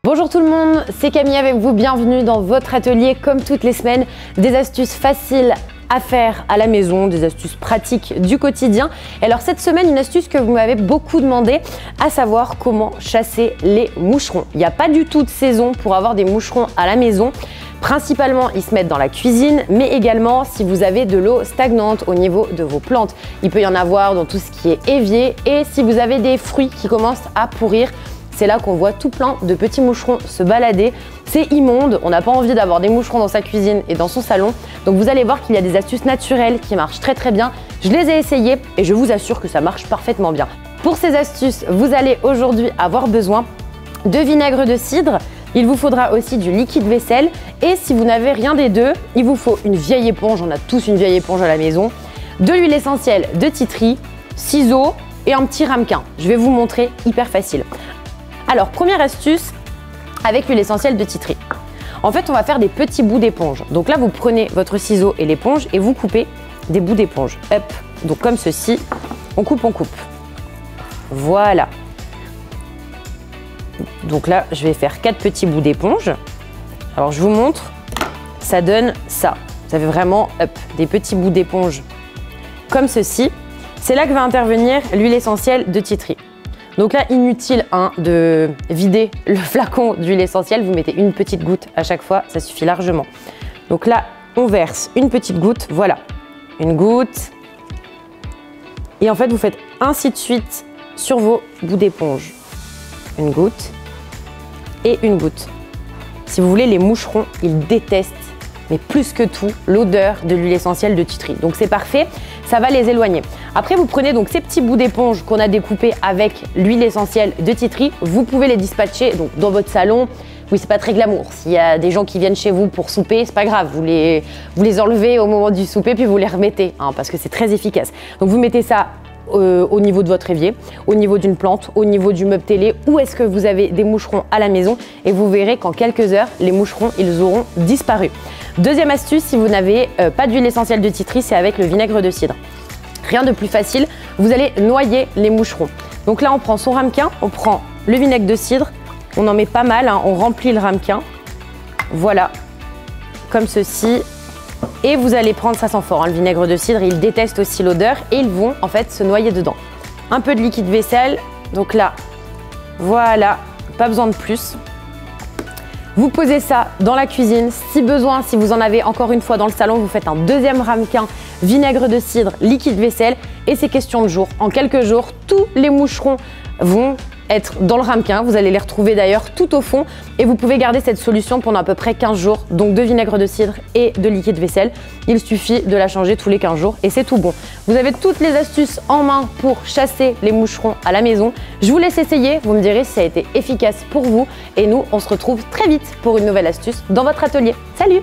Bonjour tout le monde, c'est Camille avec vous, bienvenue dans votre atelier comme toutes les semaines, des astuces faciles à faire à la maison, des astuces pratiques du quotidien. Et alors cette semaine, une astuce que vous m'avez beaucoup demandé, à savoir comment chasser les moucherons. Il n'y a pas du tout de saison pour avoir des moucherons à la maison. Principalement, ils se mettent dans la cuisine, mais également si vous avez de l'eau stagnante au niveau de vos plantes. Il peut y en avoir dans tout ce qui est évier et si vous avez des fruits qui commencent à pourrir, c'est là qu'on voit tout plein de petits moucherons se balader. C'est immonde, on n'a pas envie d'avoir des moucherons dans sa cuisine et dans son salon. Donc vous allez voir qu'il y a des astuces naturelles qui marchent très bien. Je les ai essayées et je vous assure que ça marche parfaitement bien. Pour ces astuces, vous allez aujourd'hui avoir besoin de vinaigre de cidre. Il vous faudra aussi du liquide vaisselle et si vous n'avez rien des deux, il vous faut une vieille éponge, on a tous une vieille éponge à la maison, de l'huile essentielle de tea tree, ciseaux et un petit ramequin. Je vais vous montrer, hyper facile. Alors, première astuce avec l'huile essentielle de tea tree. En fait, on va faire des petits bouts d'éponge. Donc là, vous prenez votre ciseau et l'éponge et vous coupez des bouts d'éponge. Hop, donc comme ceci, on coupe. Voilà. Donc là, je vais faire 4 petits bouts d'éponge. Alors, je vous montre, ça donne ça. Ça fait vraiment, hop, des petits bouts d'éponge comme ceci. C'est là que va intervenir l'huile essentielle de tea tree. Donc là, inutile de vider le flacon d'huile essentielle. Vous mettez une petite goutte à chaque fois, ça suffit largement. Donc là, on verse une petite goutte, voilà, une goutte. Et en fait, vous faites ainsi de suite sur vos bouts d'éponge. Une goutte et une goutte. Si vous voulez, les moucherons, ils détestent, mais plus que tout, l'odeur de l'huile essentielle de tea tree. Donc c'est parfait, ça va les éloigner. Après, vous prenez donc ces petits bouts d'éponge qu'on a découpés avec l'huile essentielle de tea tree. Vous pouvez les dispatcher donc, dans votre salon. Oui, c'est pas très glamour. S'il y a des gens qui viennent chez vous pour souper, c'est pas grave. Vous les enlevez au moment du souper puis vous les remettez parce que c'est très efficace. Donc vous mettez ça au niveau de votre évier, au niveau d'une plante, au niveau du meuble télé, où est-ce que vous avez des moucherons à la maison et vous verrez qu'en quelques heures, les moucherons, ils auront disparu. Deuxième astuce, si vous n'avez pas d'huile essentielle de tea tree, c'est avec le vinaigre de cidre. Rien de plus facile, vous allez noyer les moucherons. Donc là, on prend son ramequin, on prend le vinaigre de cidre, on en met pas mal, on remplit le ramequin, voilà, comme ceci. Et vous allez prendre, ça sent fort, le vinaigre de cidre, il déteste aussi l'odeur et ils vont en fait se noyer dedans. Un peu de liquide vaisselle, donc là, voilà, pas besoin de plus. Vous posez ça dans la cuisine, si besoin, si vous en avez encore une fois dans le salon, vous faites un deuxième ramequin, vinaigre de cidre, liquide vaisselle et c'est question de jours. En quelques jours, tous les moucherons vont être dans le ramequin, vous allez les retrouver d'ailleurs tout au fond et vous pouvez garder cette solution pendant à peu près 15 jours, donc de vinaigre de cidre et de liquide vaisselle. Il suffit de la changer tous les 15 jours et c'est tout bon. Vous avez toutes les astuces en main pour chasser les moucherons à la maison. Je vous laisse essayer, vous me direz si ça a été efficace pour vous et nous, on se retrouve très vite pour une nouvelle astuce dans votre atelier. Salut!